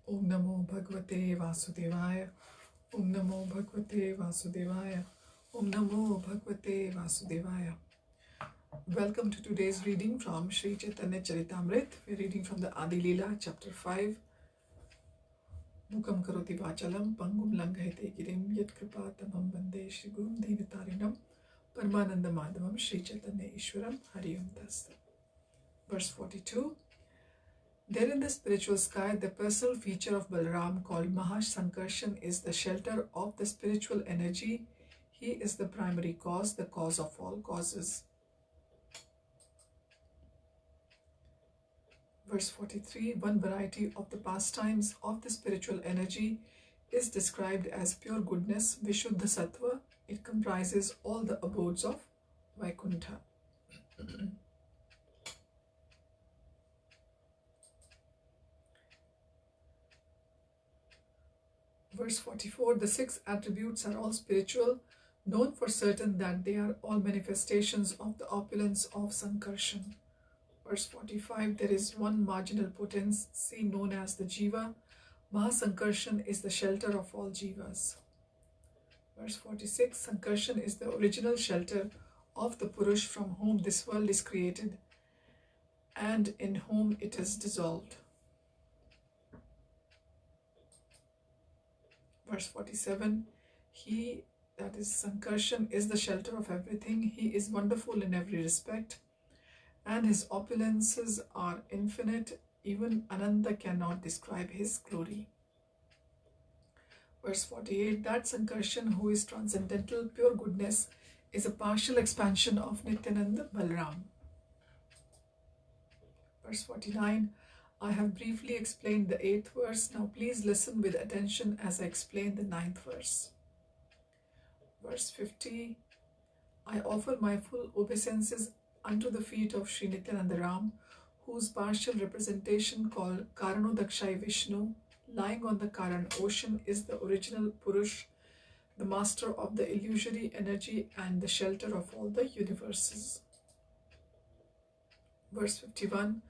Om Namo Bhagavate Vasudevaya. Om Namo Bhagavate Vasudevaya. Om Namo Bhagavate Vasudevaya. Welcome to today's reading from Sri Chaitanya Charitamrita. We're reading from the Adi Lila, chapter 5. Mukam karoti vachalam pangum langhayate girim yat kripa tamam bande Shri Gurum Dinatarinam Paramananda Madhavam Sri Chaitanya Ishwaram Hari Om Dasa. Verse 42. There in the spiritual sky, the personal feature of Balaram called Mahasankarshan is the shelter of the spiritual energy. He is the primary cause, the cause of all causes. Verse 43, one variety of the pastimes of the spiritual energy is described as pure goodness, Vishuddha Sattva. It comprises all the abodes of Vaikuntha. Verse 44, the six attributes are all spiritual, known for certain that they are all manifestations of the opulence of Sankarshan. Verse 45, there is one marginal potency known as the Jiva. Mahasankarshan is the shelter of all Jivas. Verse 46, Sankarshan is the original shelter of the Purush from whom this world is created and in whom it is dissolved. Verse 47, he, that is Sankarshan, is the shelter of everything. He is wonderful in every respect, and his opulences are infinite. Even Ananda cannot describe his glory. Verse 48, that Sankarshan, who is transcendental pure goodness, is a partial expansion of Nityananda Balarama. Verse 49, I have briefly explained the 8th verse. Now please listen with attention as I explain the 9th verse. Verse 50, I offer my full obeisances unto the feet of Sri Nityananda Ram, whose partial representation called Karanodakshai Vishnu, lying on the Karan ocean, is the original Purush, the master of the illusory energy and the shelter of all the universes. Verse 51,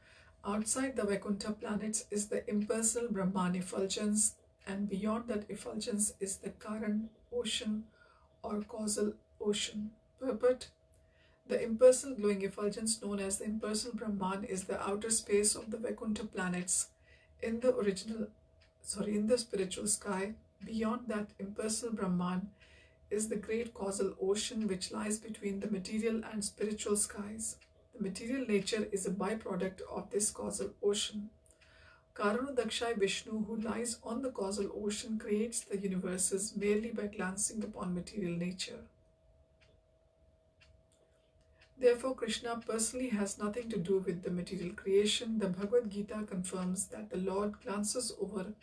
outside the Vaikuntha planets is the impersonal Brahman effulgence, and beyond that effulgence is the Karan ocean or causal ocean. Purport, the impersonal glowing effulgence known as the impersonal Brahman is the outer space of the Vaikuntha planets in the spiritual sky. Beyond that impersonal Brahman is the great causal ocean which lies between the material and spiritual skies. The material nature is a byproduct of this causal ocean. Karanodakshai Vishnu, who lies on the causal ocean, creates the universes merely by glancing upon material nature. Therefore, Krishna personally has nothing to do with the material creation. The Bhagavad Gita confirms that the Lord glances over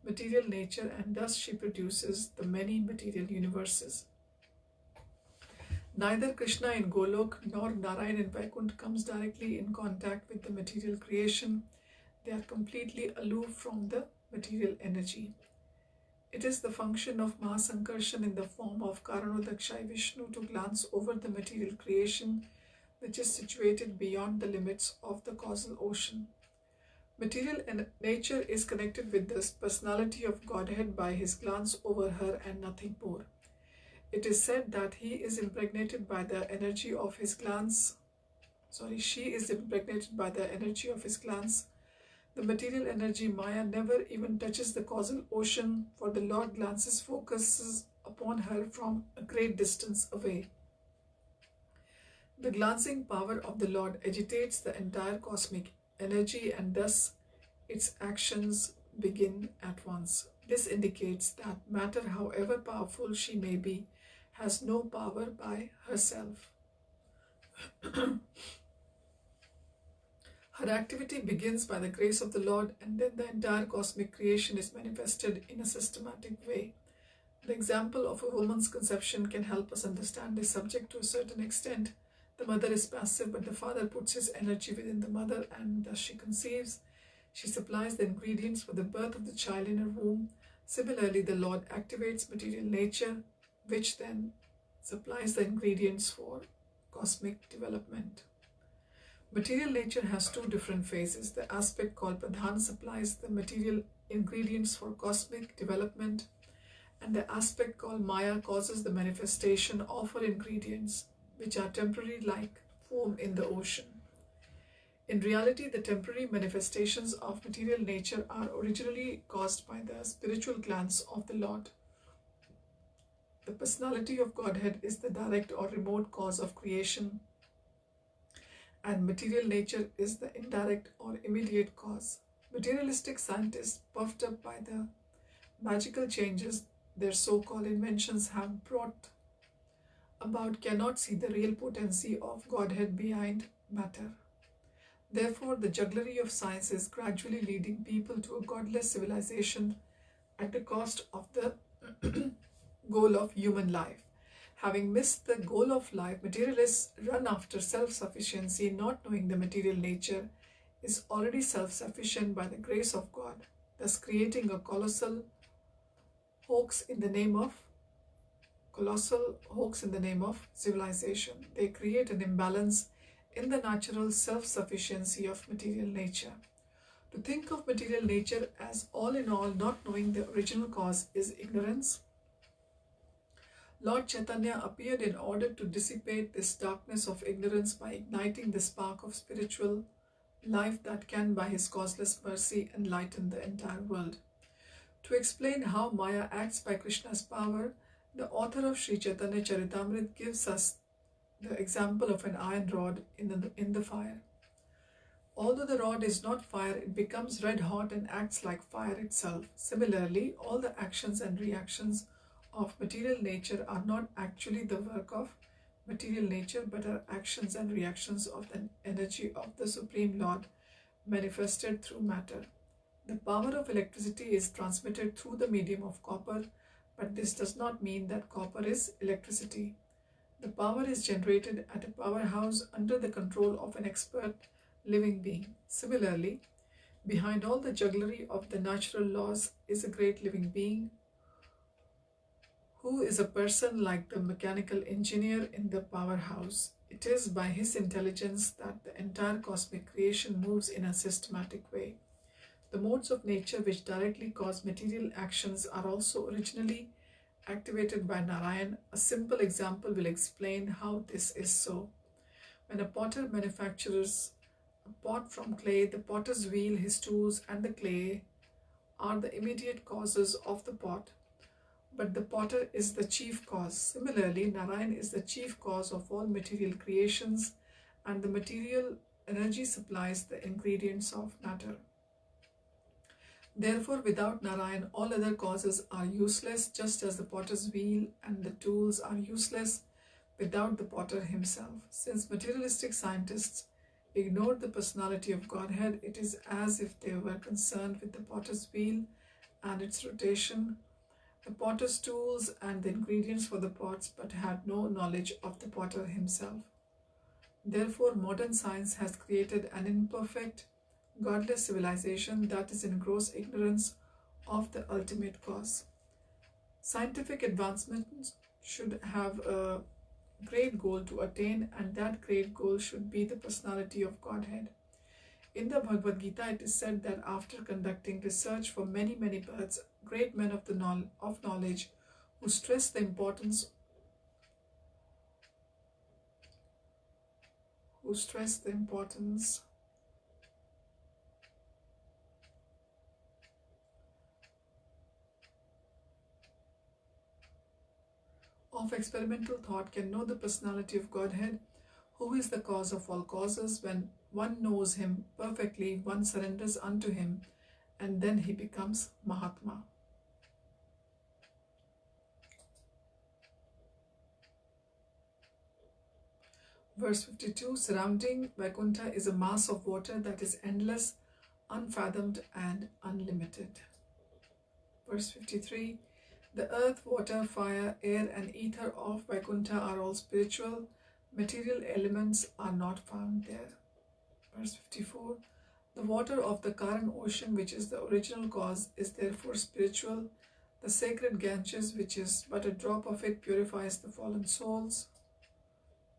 material nature and thus she produces the many material universes. Neither Krishna in Golok nor Narayan in Vaikuntha comes directly in contact with the material creation. They are completely aloof from the material energy. It is the function of Mahasankarshan in the form of Karanodakshai Vishnu to glance over the material creation which is situated beyond the limits of the causal ocean. Material nature is connected with the personality of Godhead by his glance over her and nothing more. It is said that he is impregnated by the energy of his glance. She is impregnated by the energy of his glance. The material energy Maya never even touches the causal ocean, for the Lord focuses upon her from a great distance away. The glancing power of the Lord agitates the entire cosmic energy and thus its actions begin at once. This indicates that matter, however powerful she may be, has no power by herself. Her activity begins by the grace of the Lord, and then the entire cosmic creation is manifested in a systematic way. The example of a woman's conception can help us understand this subject to a certain extent. The mother is passive, but the father puts his energy within the mother, and thus she conceives. She supplies the ingredients for the birth of the child in her womb. Similarly, the Lord activates material nature, which then supplies the ingredients for cosmic development. Material nature has two different phases. The aspect called Pradhan supplies the material ingredients for cosmic development, and the aspect called Maya causes the manifestation of her ingredients, which are temporary like foam in the ocean. In reality, the temporary manifestations of material nature are originally caused by the spiritual glance of the Lord. The personality of Godhead is the direct or remote cause of creation, and material nature is the indirect or immediate cause. Materialistic scientists, puffed up by the magical changes their so-called inventions have brought about, cannot see the real potency of Godhead behind matter. Therefore, the jugglery of science is gradually leading people to a godless civilization at the cost of the goal of human life. Having missed the goal of life, materialists run after self-sufficiency, not knowing the material nature is already self-sufficient by the grace of God, thus creating a colossal hoax in the name of civilization. They create an imbalance in the natural self-sufficiency of material nature. To think of material nature as all in all, not knowing the original cause, is ignorance. Lord Chaitanya appeared in order to dissipate this darkness of ignorance by igniting the spark of spiritual life that can, by his causeless mercy, enlighten the entire world. To explain how Maya acts by Krishna's power, the author of Sri Chaitanya Charitamrita gives us the example of an iron rod in the fire. Although the rod is not fire, it becomes red hot and acts like fire itself. Similarly, all the actions and reactions of material nature are not actually the work of material nature, but are actions and reactions of the energy of the Supreme Lord manifested through matter. The power of electricity is transmitted through the medium of copper, but this does not mean that copper is electricity. The power is generated at a powerhouse under the control of an expert living being. Similarly, behind all the jugglery of the natural laws is a great living being who is a person like the mechanical engineer in the powerhouse. It is by his intelligence that the entire cosmic creation moves in a systematic way. The modes of nature which directly cause material actions are also originally activated by Narayan. A simple example will explain how this is so. When a potter manufactures a pot from clay, the potter's wheel, his tools, and the clay are the immediate causes of the pot, but the potter is the chief cause. Similarly, Narayan is the chief cause of all material creations, and the material energy supplies the ingredients of matter. Therefore, without Narayan, all other causes are useless, just as the potter's wheel and the tools are useless without the potter himself. Since materialistic scientists ignore the personality of Godhead, it is as if they were concerned with the potter's wheel and its rotation, the potter's tools and the ingredients for the pots, but had no knowledge of the potter himself. Therefore, modern science has created an imperfect, godless civilization that is in gross ignorance of the ultimate cause. Scientific advancements should have a great goal to attain, and that great goal should be the personality of Godhead. In the Bhagavad Gita, it is said that after conducting research for many births, great men of knowledge who stress the importance of experimental thought can know the personality of Godhead, who is the cause of all causes. When one knows him perfectly, one surrenders unto him, and then he becomes Mahatma. Verse 52, surrounding Vaikuntha is a mass of water that is endless, unfathomed, and unlimited. Verse 53, the earth, water, fire, air, and ether of Vaikuntha are all spiritual. Material elements are not found there. Verse 54, the water of the Karan ocean, which is the original cause, is therefore spiritual. The sacred Ganges, which is but a drop of it, purifies the fallen souls.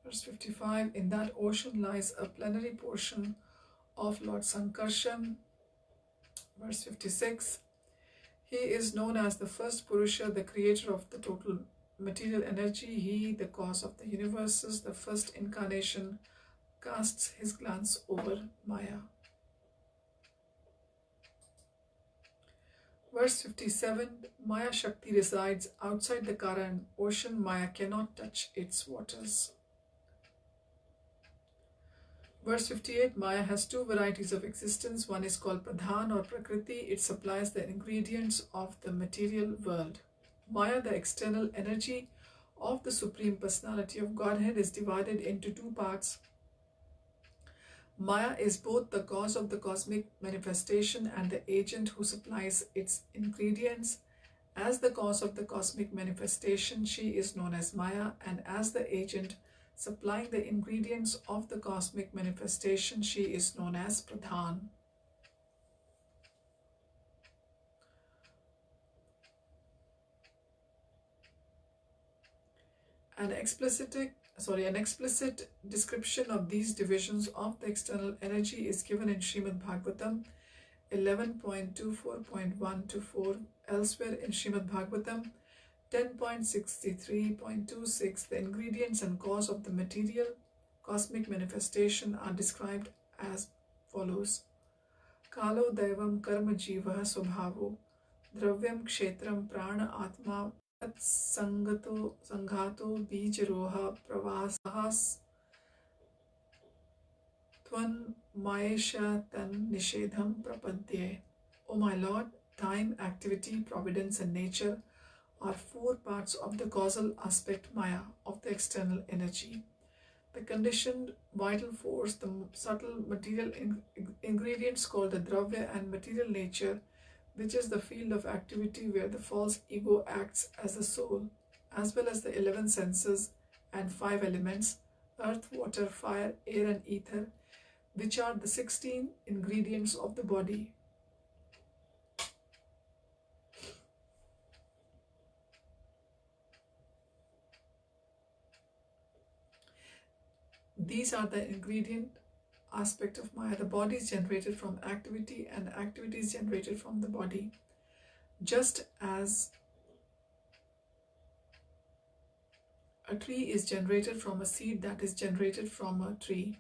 Verse 55, in that ocean lies a plenary portion of Lord Sankarshan. Verse 56, he is known as the First Purusha, the creator of the total material energy. He, the cause of the universes, the first incarnation, casts his glance over Maya. Verse 57, Maya Shakti resides outside the Kara and ocean. Maya cannot touch its waters. Verse 58, Maya has two varieties of existence. One is called Pradhan or Prakriti. It supplies the ingredients of the material world. Maya, the external energy of the Supreme Personality of Godhead, is divided into two parts. Maya is both the cause of the cosmic manifestation and the agent who supplies its ingredients. As the cause of the cosmic manifestation, she is known as Maya, and as the agent supplying the ingredients of the cosmic manifestation, she is known as Pradhan. An explicit description of these divisions of the external energy is given in Srimad Bhagavatam 11.24.1 to 4. Elsewhere in Srimad Bhagavatam 10.63.26, the ingredients and cause of the material cosmic manifestation are described as follows. Kalo Daivam Karma Jiva Swabhavo Dravyam Kshetram Prana Atma Sanghato Bijaroha Pravasahas Twan Maesha Tan Nishedham Prapadye. O my Lord, time, activity, providence and nature are four parts of the causal aspect Maya of the external energy. The conditioned vital force, the subtle material ingredients called the Dravya, and material nature, which is the field of activity where the false ego acts as the soul, as well as the 11 senses and 5 elements, earth, water, fire, air and ether, which are the 16 ingredients of the body. These are the ingredient aspect of Maya. The body is generated from activity and activity is generated from the body. Just as a tree is generated from a seed that is generated from a tree.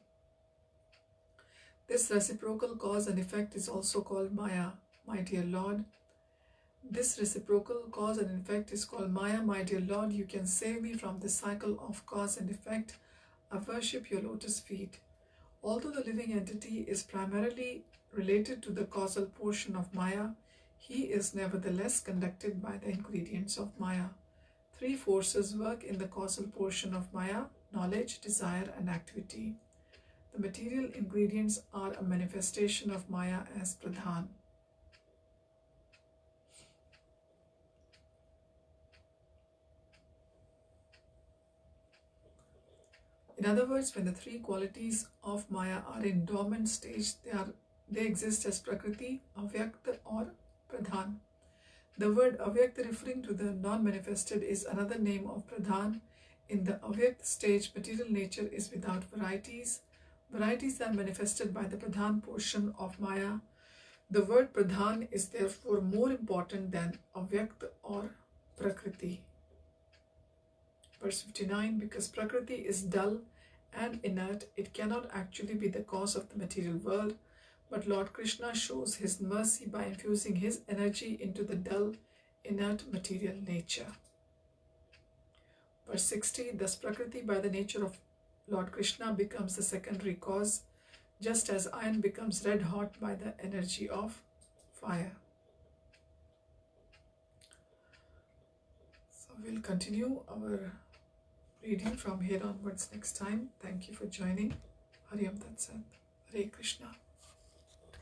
This reciprocal cause and effect is also called Maya, my dear Lord. This reciprocal cause and effect is called Maya, my dear Lord. You can save me from the cycle of cause and effect. I worship your lotus feet. Although the living entity is primarily related to the causal portion of Maya, he is nevertheless conducted by the ingredients of Maya. Three forces work in the causal portion of Maya: knowledge, desire, and activity. The material ingredients are a manifestation of Maya as Pradhan. In other words, when the three qualities of Maya are in dormant stage, they exist as Prakriti, Avyakta or Pradhan. The word Avyakta, referring to the non-manifested, is another name of Pradhan. In the Avyakta stage, material nature is without varieties. Varieties are manifested by the Pradhan portion of Maya. The word Pradhan is therefore more important than Avyakta or Prakriti. Verse 59, because Prakriti is dull and inert, it cannot actually be the cause of the material world, but Lord Krishna shows his mercy by infusing his energy into the dull, inert material nature. Verse 60, thus Prakriti by the nature of Lord Krishna becomes the secondary cause, just as iron becomes red hot by the energy of fire. So we'll continue our reading from here onwards next time. Thank you for joining. Hari Om Tat Sat. Hare Krishna.